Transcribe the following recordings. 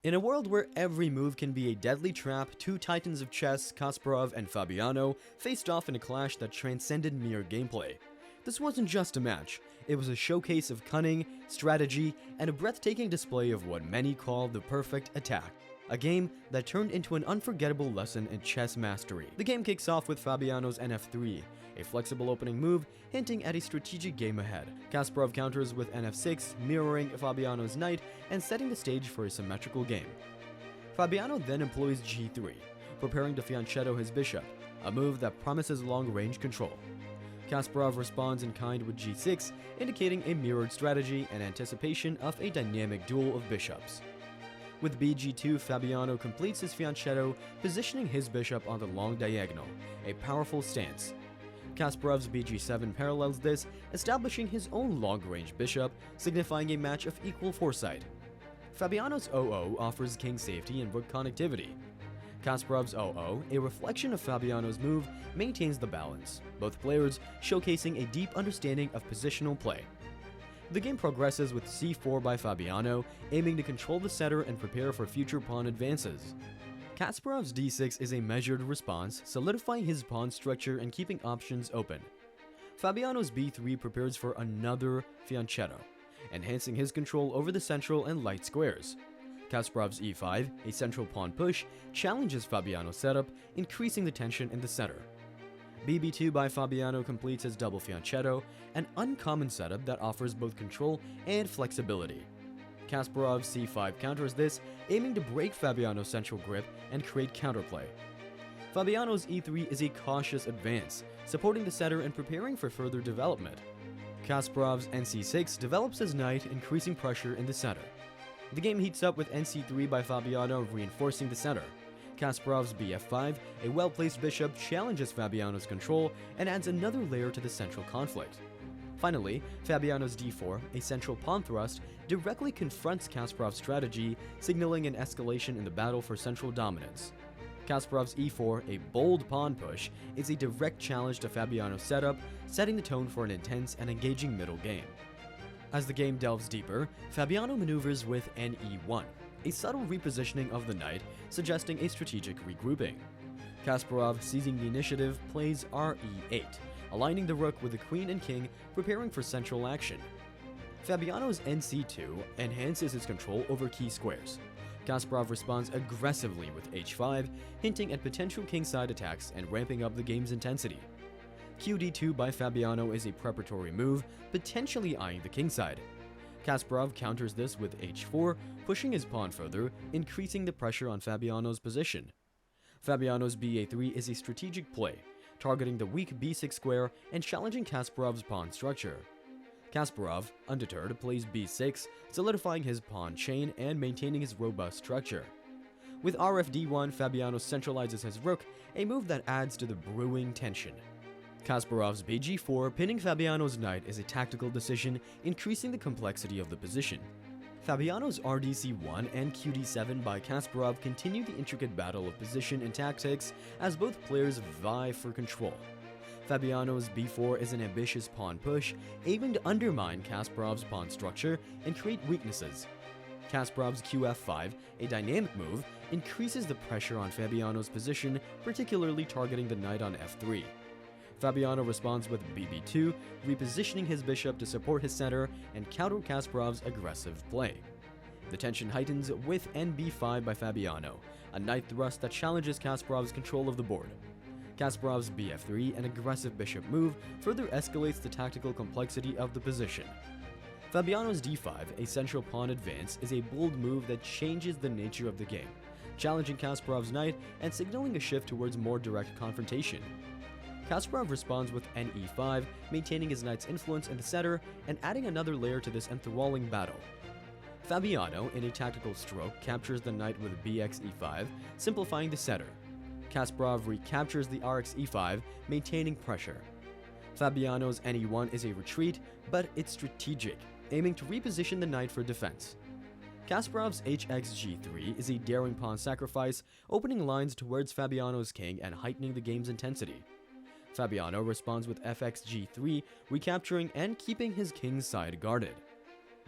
In a world where every move can be a deadly trap, two titans of chess, Kasparov and Fabiano, faced off in a clash that transcended mere gameplay. This wasn't just a match, it was a showcase of cunning, strategy, and a breathtaking display of what many call the perfect attack. A game that turned into an unforgettable lesson in chess mastery. The game kicks off with Fabiano's nf3, a flexible opening move hinting at a strategic game ahead. Kasparov counters with nf6, mirroring Fabiano's knight and setting the stage for a symmetrical game. Fabiano then employs g3, preparing to fianchetto his bishop, a move that promises long-range control. Kasparov responds in kind with g6, indicating a mirrored strategy and anticipation of a dynamic duel of bishops. With bg2, Fabiano completes his fianchetto, positioning his bishop on the long diagonal, a powerful stance. Kasparov's bg7 parallels this, establishing his own long-range bishop, signifying a match of equal foresight. Fabiano's 0-0 offers king safety and rook connectivity. Kasparov's 0-0, a reflection of Fabiano's move, maintains the balance, both players showcasing a deep understanding of positional play. The game progresses with c4 by Fabiano, aiming to control the setter and prepare for future pawn advances. Kasparov's d6 is a measured response, solidifying his pawn structure and keeping options open. Fabiano's b3 prepares for another fianchetto, enhancing his control over the central and light squares. Kasparov's e5, a central pawn push, challenges Fabiano's setup, increasing the tension in the center. bb2 by Fabiano completes his double fianchetto, an uncommon setup that offers both control and flexibility. Kasparov's c5 counters this, aiming to break Fabiano's central grip and create counterplay. Fabiano's e3 is a cautious advance, supporting the setter and preparing for further development. Kasparov's nc6 develops his knight, increasing pressure in the center. The game heats up with nc3 by Fabiano, reinforcing the center. Kasparov's bf5, a well-placed bishop, challenges Fabiano's control and adds another layer to the central conflict. Finally, Fabiano's d4, a central pawn thrust, directly confronts Kasparov's strategy, signaling an escalation in the battle for central dominance. Kasparov's e4, a bold pawn push, is a direct challenge to Fabiano's setup, setting the tone for an intense and engaging middle game. As the game delves deeper, Fabiano maneuvers with ne1, a subtle repositioning of the knight, suggesting a strategic regrouping. Kasparov, seizing the initiative, plays re8, aligning the rook with the queen and king, preparing for central action. Fabiano's nc2 enhances his control over key squares. Kasparov responds aggressively with h5, hinting at potential kingside attacks and ramping up the game's intensity. qd2 by Fabiano is a preparatory move, potentially eyeing the kingside. Kasparov counters this with h4, pushing his pawn further, increasing the pressure on Fabiano's position. Fabiano's ba3 is a strategic play, targeting the weak b6 square and challenging Kasparov's pawn structure. Kasparov, undeterred, plays b6, solidifying his pawn chain and maintaining his robust structure. With rfd1, Fabiano centralizes his rook, a move that adds to the brewing tension. Kasparov's bg4, pinning Fabiano's knight, is a tactical decision, increasing the complexity of the position. Fabiano's rdc1 and qd7 by Kasparov continue the intricate battle of position and tactics as both players vie for control. Fabiano's b4 is an ambitious pawn push, aiming to undermine Kasparov's pawn structure and create weaknesses. Kasparov's qf5, a dynamic move, increases the pressure on Fabiano's position, particularly targeting the knight on f3. Fabiano responds with bb2, repositioning his bishop to support his center and counter Kasparov's aggressive play. The tension heightens with nb5 by Fabiano, a knight thrust that challenges Kasparov's control of the board. Kasparov's bf3, an aggressive bishop move, further escalates the tactical complexity of the position. Fabiano's d5, a central pawn advance, is a bold move that changes the nature of the game, challenging Kasparov's knight and signaling a shift towards more direct confrontation. Kasparov responds with ne5, maintaining his knight's influence in the center and adding another layer to this enthralling battle. Fabiano, in a tactical stroke, captures the knight with bxe5, simplifying the center. Kasparov recaptures the rxe5, maintaining pressure. Fabiano's ne1 is a retreat, but it's strategic, aiming to reposition the knight for defense. Kasparov's hxg3 is a daring pawn sacrifice, opening lines towards Fabiano's king and heightening the game's intensity. Fabiano responds with fxg3, recapturing and keeping his king's side guarded.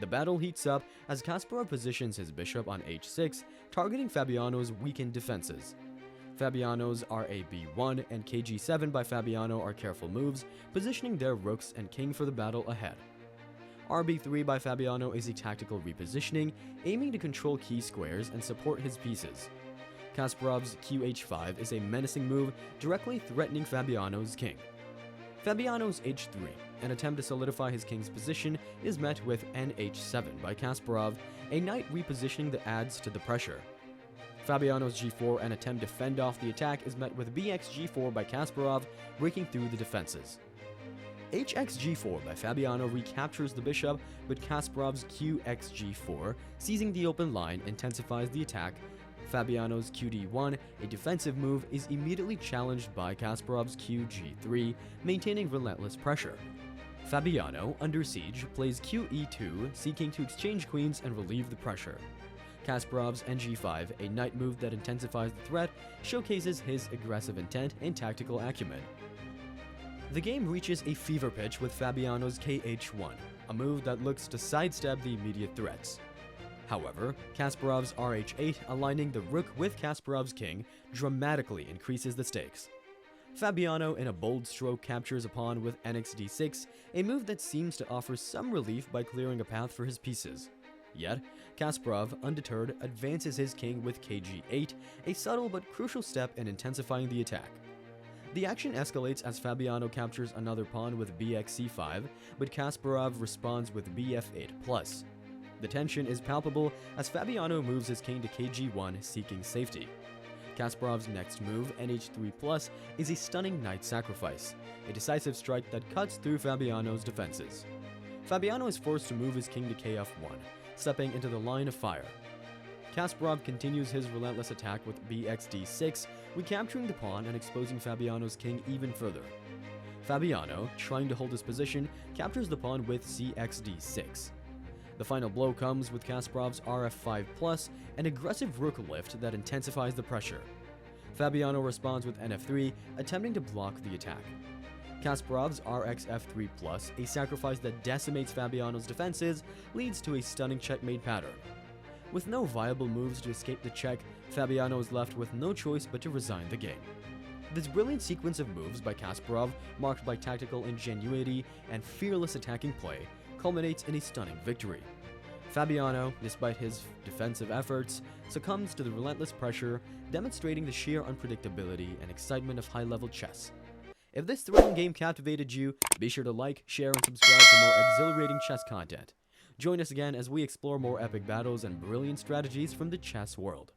The battle heats up as Kasparov positions his bishop on h6, targeting Fabiano's weakened defenses. Fabiano's RAB1 and KG7 by Fabiano are careful moves, positioning their rooks and king for the battle ahead. RB3 by Fabiano is a tactical repositioning, aiming to control key squares and support his pieces. Kasparov's QH5 is a menacing move, directly threatening Fabiano's king. Fabiano's H3, an attempt to solidify his king's position, is met with NH7 by Kasparov, a knight repositioning that adds to the pressure. Fabiano's G4, an attempt to fend off the attack, is met with BXG4 by Kasparov, breaking through the defenses. HXG4 by Fabiano recaptures the bishop, but Kasparov's QXG4, seizing the open line, intensifies the attack. Fabiano's QD1, a defensive move, is immediately challenged by Kasparov's QG3, maintaining relentless pressure. Fabiano, under siege, plays QE2, seeking to exchange queens and relieve the pressure. Kasparov's NG5, a knight move that intensifies the threat, showcases his aggressive intent and tactical acumen. The game reaches a fever pitch with Fabiano's KH1, a move that looks to sidestep the immediate threats. However, Kasparov's RH8, aligning the rook with Kasparov's king, dramatically increases the stakes. Fabiano, in a bold stroke, captures a pawn with NXD6, a move that seems to offer some relief by clearing a path for his pieces. Yet, Kasparov, undeterred, advances his king with KG8, a subtle but crucial step in intensifying the attack. The action escalates as Fabiano captures another pawn with BXC5, but Kasparov responds with BF8+. The tension is palpable as Fabiano moves his king to KG1, seeking safety. Kasparov's next move, NH3+, is a stunning knight sacrifice, a decisive strike that cuts through Fabiano's defenses. Fabiano is forced to move his king to KF1, stepping into the line of fire. Kasparov continues his relentless attack with BXD6, recapturing the pawn and exposing Fabiano's king even further. Fabiano, trying to hold his position, captures the pawn with CXD6. The final blow comes with Kasparov's RF5+, an aggressive rook lift that intensifies the pressure. Fabiano responds with NF3, attempting to block the attack. Kasparov's RXF3+, a sacrifice that decimates Fabiano's defenses, leads to a stunning checkmate pattern. With no viable moves to escape the check, Fabiano is left with no choice but to resign the game. This brilliant sequence of moves by Kasparov, marked by tactical ingenuity and fearless attacking play, culminates in a stunning victory. Fabiano, despite his defensive efforts, succumbs to the relentless pressure, demonstrating the sheer unpredictability and excitement of high-level chess. If this thrilling game captivated you, be sure to like, share, and subscribe for more exhilarating chess content. Join us again as we explore more epic battles and brilliant strategies from the chess world.